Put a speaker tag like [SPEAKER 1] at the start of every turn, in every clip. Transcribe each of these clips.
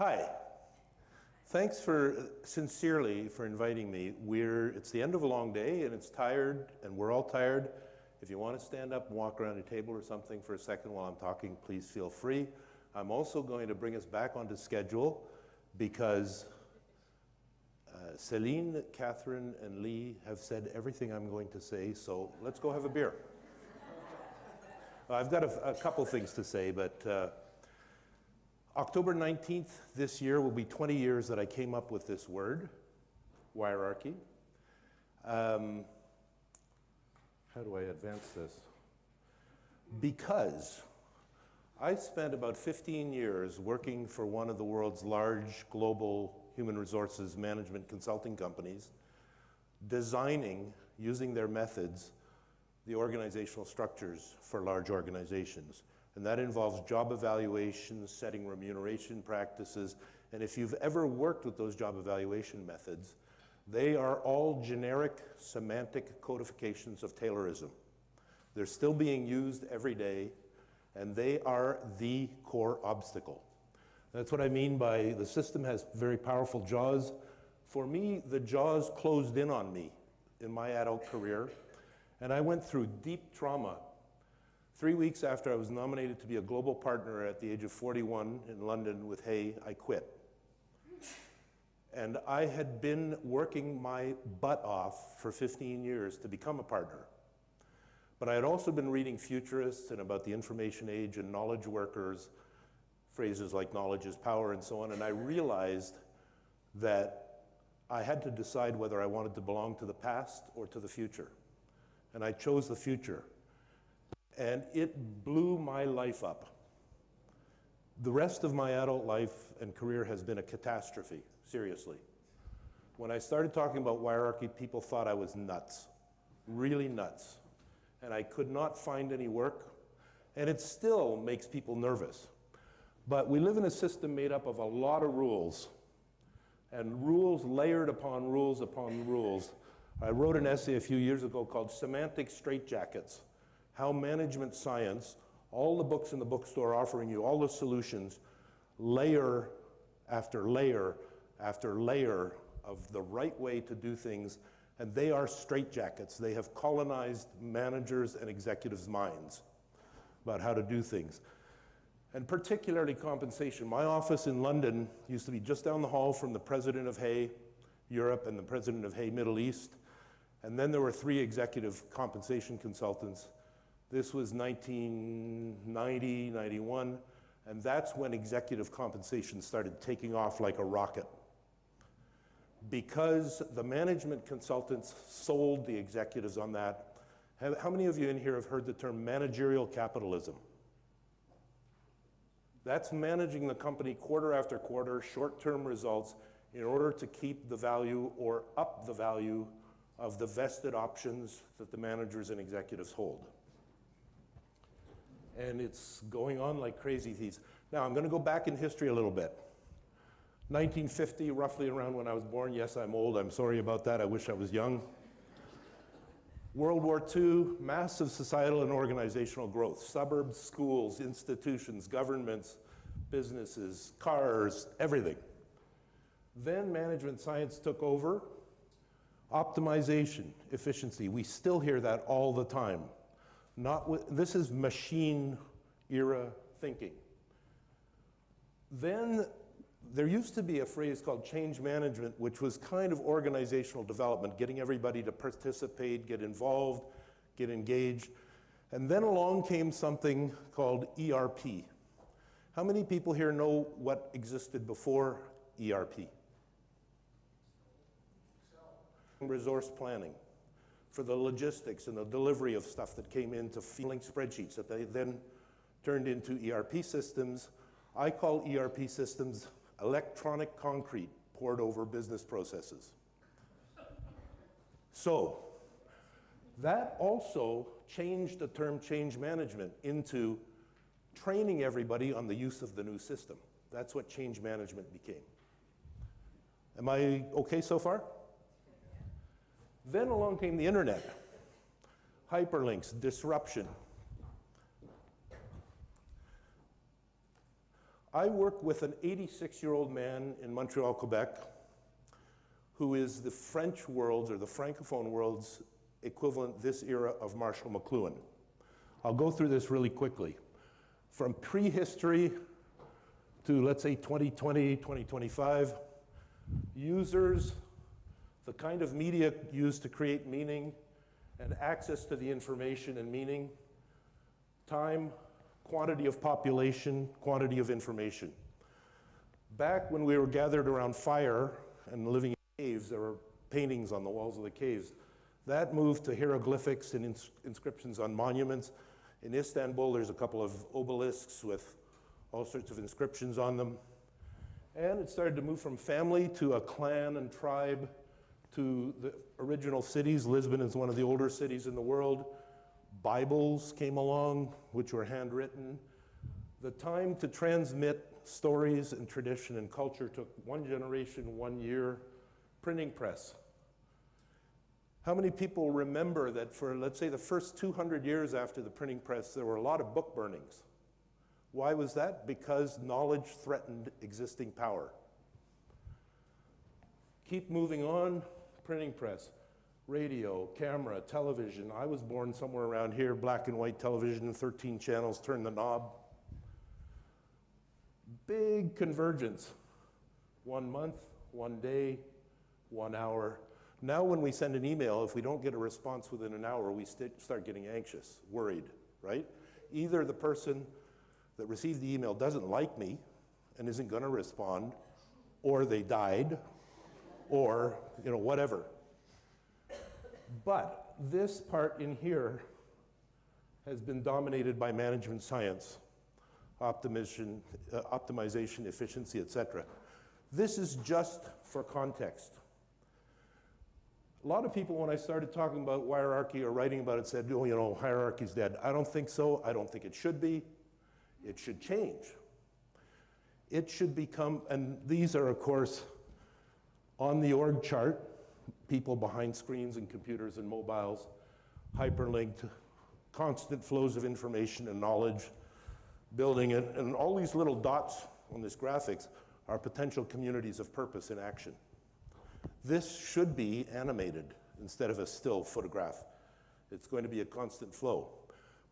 [SPEAKER 1] Hi. Thanks sincerely for inviting me. It's the end of a long day and it's tired and we're all tired. If you want to stand up and walk around a table or something for a second while I'm talking, please feel free. I'm also going to bring us back onto schedule because Celine, Catherine, and Lee have said everything I'm going to say, so let's go have a beer. I've got a couple things to say, but October 19th this year will be 20 years that I came up with this word, Wirearchy. How do I advance this? Because I spent about 15 years working for one of the world's large global human resources management consulting companies, designing, using their methods, the organizational structures for large organizations. And that involves job evaluations, setting remuneration practices, and if you've ever worked with those job evaluation methods, they are all generic semantic codifications of Taylorism. They're still being used every day, and they are the core obstacle. That's what I mean by the system has very powerful jaws. For me, the jaws closed in on me in my adult career, and I went through deep trauma. 3 weeks after I was nominated to be a global partner at the age of 41 in London with Hay, I quit. And I had been working my butt off for 15 years to become a partner. But I had also been reading futurists and about the information age and knowledge workers, phrases like knowledge is power and so on, and I realized that I had to decide whether I wanted to belong to the past or to the future. And I chose the future. And it blew my life up. The rest of my adult life and career has been a catastrophe, seriously. When I started talking about Wirearchy, people thought I was nuts, really nuts. And I could not find any work, and it still makes people nervous. But we live in a system made up of a lot of rules, and rules layered upon rules upon rules. I wrote an essay a few years ago called Semantic Straitjackets, how management science, all the books in the bookstore offering you all the solutions, layer after layer after layer of the right way to do things, and they are straitjackets. They have colonized managers' and executives' minds about how to do things. And particularly compensation. My office in London used to be just down the hall from the president of Hay Europe and the president of Hay Middle East. And then there were 3 executive compensation consultants. This was 1990, 91, and that's when executive compensation started taking off like a rocket. Because the management consultants sold the executives on that. How many of you in here have heard the term managerial capitalism? That's managing the company quarter after quarter, short-term results, in order to keep the value or up the value of the vested options that the managers and executives hold. And it's going on like crazy thieves. Now, I'm going to go back in history a little bit. 1950, roughly around when I was born. Yes, I'm old. I'm sorry about that. I wish I was young. World War II, massive societal and organizational growth. Suburbs, schools, institutions, governments, businesses, cars, everything. Then management science took over. Optimization, efficiency. We still hear that all the time. This is machine era thinking. Then there used to be a phrase called change management, which was kind of organizational development, getting everybody to participate, get involved, get engaged. And then along came something called ERP. How many people here know what existed before ERP? Resource planning for the logistics and the delivery of stuff that came into feeling spreadsheets that they then turned into ERP systems. I call ERP systems electronic concrete poured over business processes. So that also changed the term change management into training everybody on the use of the new system. That's what change management became. Am I okay so far? Then along came the internet. Hyperlinks, disruption. I work with an 86-year-old man in Montreal, Quebec, who is the French world's, or the Francophone world's, equivalent this era of Marshall McLuhan. I'll go through this really quickly. From prehistory to, let's say, 2020, 2025, users, the kind of media used to create meaning, and access to the information and meaning, time, quantity of population, quantity of information. Back when we were gathered around fire and living in caves, there were paintings on the walls of the caves. That moved to hieroglyphics and inscriptions on monuments. In Istanbul, there's a couple of obelisks with all sorts of inscriptions on them. And it started to move from family to a clan and tribe to the original cities. Lisbon is one of the older cities in the world. Bibles came along, which were handwritten. The time to transmit stories and tradition and culture took one generation, 1 year. Printing press. How many people remember that for, let's say, the first 200 years after the printing press, there were a lot of book burnings? Why was that? Because knowledge threatened existing power. Keep moving on, printing press, radio, camera, television. I was born somewhere around here, black and white television, 13 channels, turn the knob. Big convergence. 1 month, 1 day, 1 hour. Now when we send an email, if we don't get a response within an hour, we start getting anxious, worried, right? Either the person that received the email doesn't like me and isn't gonna respond, or they died, or whatever. But this part in here has been dominated by management science, optimization, efficiency, etc. This is just for context. A lot of people, when I started talking about Wirearchy or writing about it, said, oh, hierarchy's dead. I don't think so. I don't think it should be. It should change. It should become, and these are, of course, on the org chart, people behind screens and computers and mobiles, hyperlinked, constant flows of information and knowledge, building it, and all these little dots on this graphics are potential communities of purpose in action. This should be animated instead of a still photograph. It's going to be a constant flow.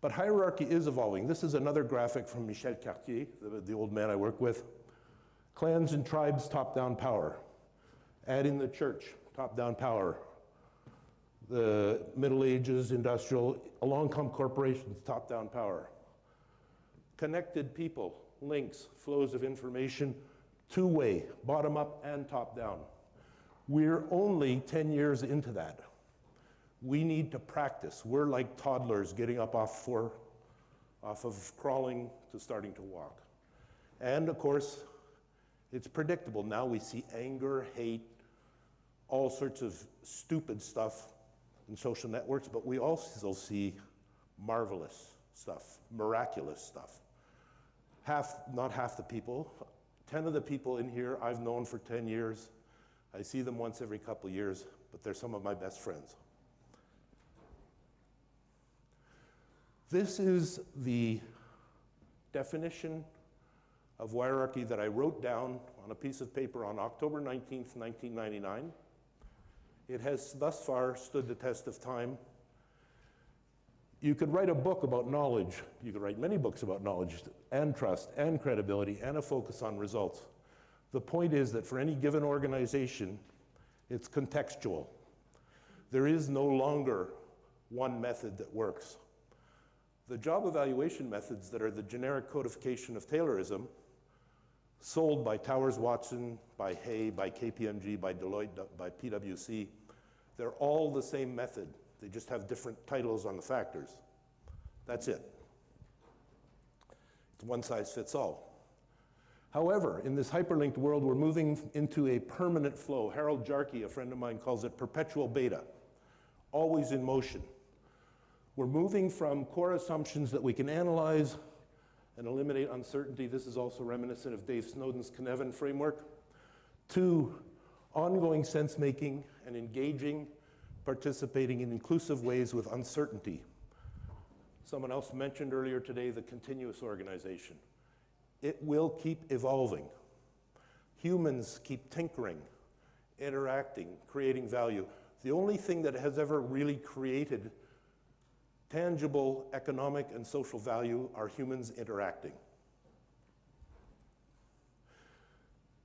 [SPEAKER 1] But hierarchy is evolving. This is another graphic from Michel Cartier, the old man I work with. Clans and tribes, top-down power. Add in the church, top-down power. The Middle Ages, industrial, along come corporations, top-down power. Connected people, links, flows of information, two-way, bottom-up and top-down. We're only 10 years into that. We need to practice. We're like toddlers getting up off of crawling to starting to walk. And of course, it's predictable. Now we see anger, hate, all sorts of stupid stuff in social networks, but we also see marvelous stuff, miraculous stuff. Not half the people, 10 of the people in here I've known for 10 years. I see them once every couple of years, but they're some of my best friends. This is the definition of Wirearchy that I wrote down on a piece of paper on October 19th, 1999. It has thus far stood the test of time. You could write a book about knowledge. You could write many books about knowledge and trust and credibility and a focus on results. The point is that for any given organization, it's contextual. There is no longer one method that works. The job evaluation methods that are the generic codification of Taylorism, sold by Towers Watson, by Hay, by KPMG, by Deloitte, by PwC, they're all the same method. They just have different titles on the factors. That's it. It's one size fits all. However, in this hyperlinked world, we're moving into a permanent flow. Harold Jarkey, a friend of mine, calls it perpetual beta, always in motion. We're moving from core assumptions that we can analyze and eliminate uncertainty. This is also reminiscent of Dave Snowden's Cynefin framework, to ongoing sense-making and engaging, participating in inclusive ways with uncertainty. Someone else mentioned earlier today the continuous organization. It will keep evolving. Humans keep tinkering, interacting, creating value. The only thing that has ever really created tangible economic and social value are humans interacting.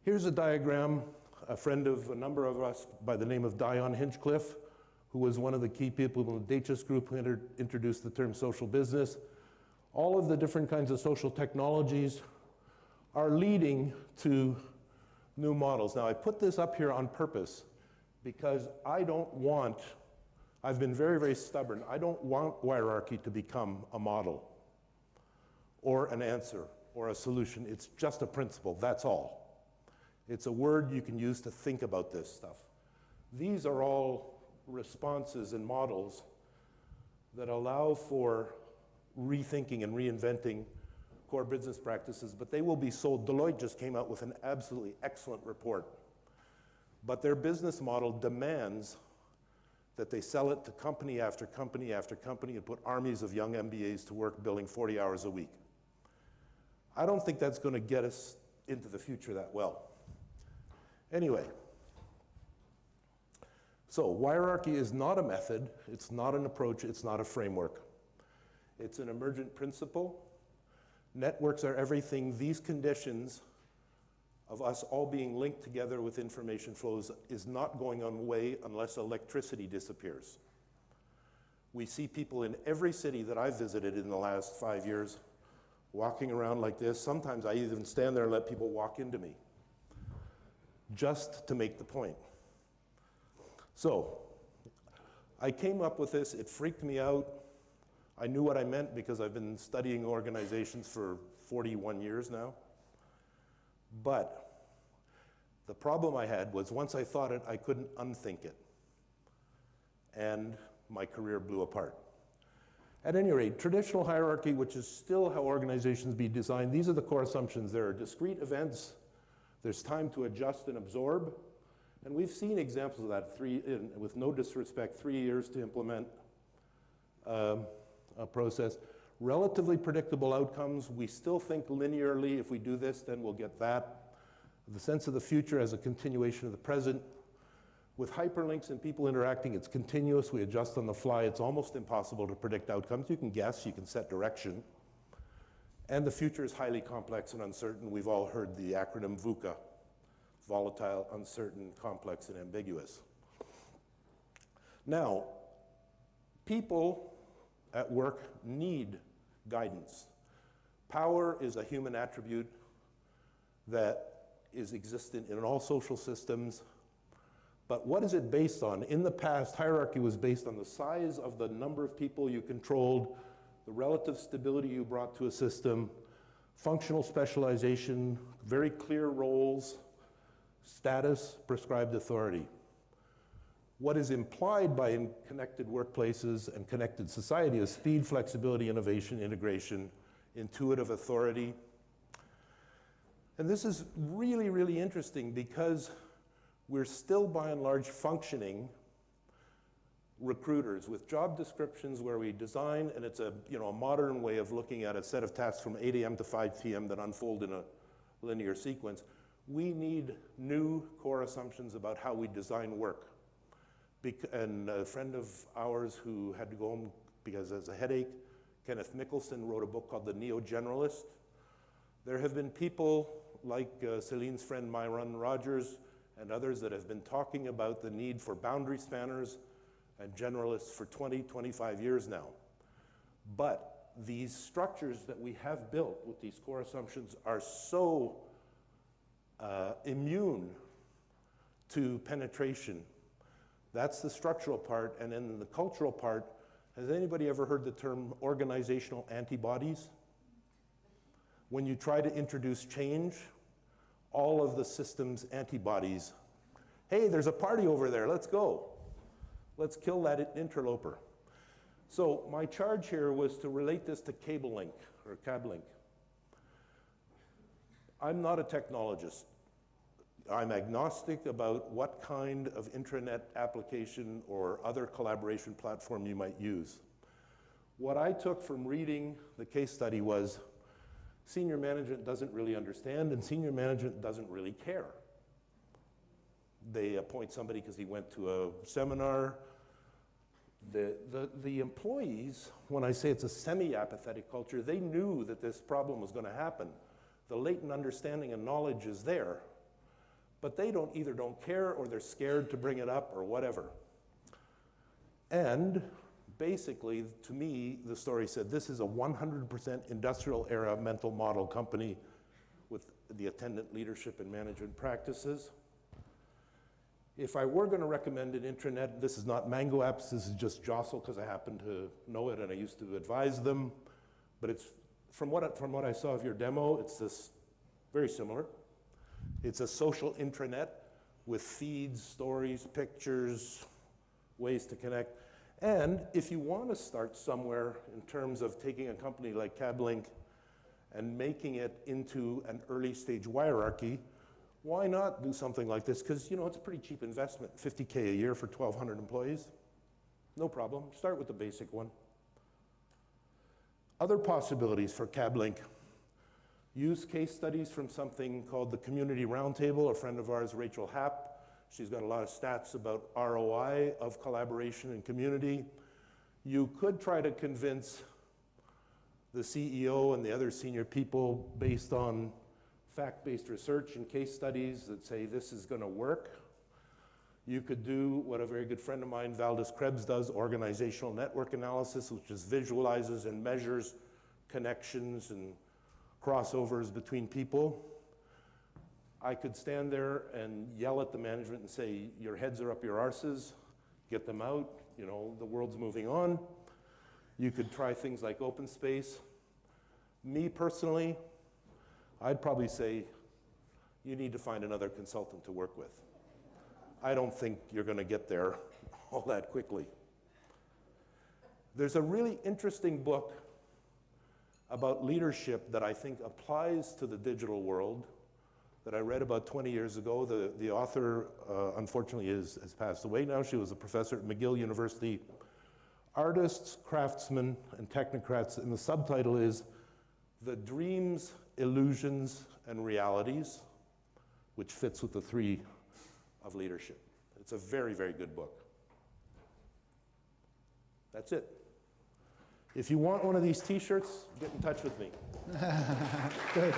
[SPEAKER 1] Here's a diagram, a friend of a number of us by the name of Dion Hinchcliffe, who was one of the key people in the Datejust group who introduced the term social business. All of the different kinds of social technologies are leading to new models. Now, I put this up here on purpose because I don't want, I've been very, very stubborn. I don't want Wirearchy to become a model or an answer or a solution. It's just a principle, that's all. It's a word you can use to think about this stuff. These are all responses and models that allow for rethinking and reinventing core business practices, but they will be sold. Deloitte just came out with an absolutely excellent report. But their business model demands that they sell it to company after company after company and put armies of young MBAs to work billing 40 hours a week. I don't think that's going to get us into the future that well. Anyway, so Wirearchy is not a method, it's not an approach, it's not a framework. It's an emergent principle. Networks are everything. These conditions of us all being linked together with information flows is not going away unless electricity disappears. We see people in every city that I've visited in the last 5 years walking around like this. Sometimes I even stand there and let people walk into me, just to make the point. So, I came up with this, it freaked me out. I knew what I meant because I've been studying organizations for 41 years now. But the problem I had was once I thought it, I couldn't unthink it. And my career blew apart. At any rate, traditional hierarchy, which is still how organizations be designed, these are the core assumptions. There are discrete events, there's time to adjust and absorb, and we've seen examples of that, with no disrespect, 3 years to implement a process. Relatively predictable outcomes. We still think linearly. If we do this, then we'll get that. The sense of the future as a continuation of the present. With hyperlinks and people interacting, it's continuous. We adjust on the fly. It's almost impossible to predict outcomes. You can guess, you can set direction. And the future is highly complex and uncertain. We've all heard the acronym VUCA. Volatile, uncertain, complex, and ambiguous. Now, people at work need guidance. Power is a human attribute that is existent in all social systems. But what is it based on? In the past, hierarchy was based on the size of the number of people you controlled, the relative stability you brought to a system, functional specialization, very clear roles, status, prescribed authority. What is implied by connected workplaces and connected society is speed, flexibility, innovation, integration, intuitive authority. And this is really, really interesting because we're still by and large functioning recruiters with job descriptions where we design, and it's a modern way of looking at a set of tasks from 8 a.m. to 5 p.m. that unfold in a linear sequence. We need new core assumptions about how we design work. And a friend of ours who had to go home because he has a headache, Kenneth Mickelson, wrote a book called The Neo Generalist. There have been people like Celine's friend Myron Rogers and others that have been talking about the need for boundary spanners and generalists for 20, 25 years now. But these structures that we have built with these core assumptions are so immune to penetration. That's the structural part. And then the cultural part, has anybody ever heard the term organizational antibodies? When you try to introduce change, all of the system's antibodies, hey, there's a party over there, let's go. Let's kill that interloper. So my charge here was to relate this to cable link, or cab link. I'm not a technologist. I'm agnostic about what kind of intranet application or other collaboration platform you might use. What I took from reading the case study was Senior management doesn't really understand, and senior management doesn't really care. They appoint somebody because he went to a seminar. The employees, when I say it's a semi-apathetic culture, they knew that this problem was going to happen. The latent understanding and knowledge is there, but they either don't care or they're scared to bring it up or whatever. And basically, to me, the story said this is a 100% industrial era mental model company with the attendant leadership and management practices. If I were going to recommend an intranet, this is not Mango Apps, this is just Jostle because I happen to know it and I used to advise them. But it's, from what I saw of your demo, it's this very similar. It's a social intranet with feeds, stories, pictures, ways to connect. And if you want to start somewhere in terms of taking a company like CabLink and making it into an early stage Wirearchy, why not do something like this? Because it's a pretty cheap investment, $50K a year for 1,200 employees. No problem, start with the basic one. Other possibilities for CabLink. Use case studies from something called the Community Roundtable. A friend of ours, Rachel Happ, she's got a lot of stats about ROI of collaboration and community. You could try to convince the CEO and the other senior people based on fact-based research and case studies that say this is going to work. You could do what a very good friend of mine, Valdez Krebs, does, organizational network analysis, which just visualizes and measures connections and crossovers between people. I could stand there and yell at the management and say, your heads are up your arses, get them out, the world's moving on. You could try things like open space. Me personally, I'd probably say you need to find another consultant to work with. I don't think you're going to get there all that quickly. There's a really interesting book about leadership that I think applies to the digital world that I read about 20 years ago. The author, unfortunately, has passed away now. She was a professor at McGill University. Artists, Craftsmen, and Technocrats, and the subtitle is The Dreams, Illusions, and Realities, which fits with the three of leadership. It's a very, very good book. That's it. If you want one of these t-shirts, get in touch with me.
[SPEAKER 2] Good.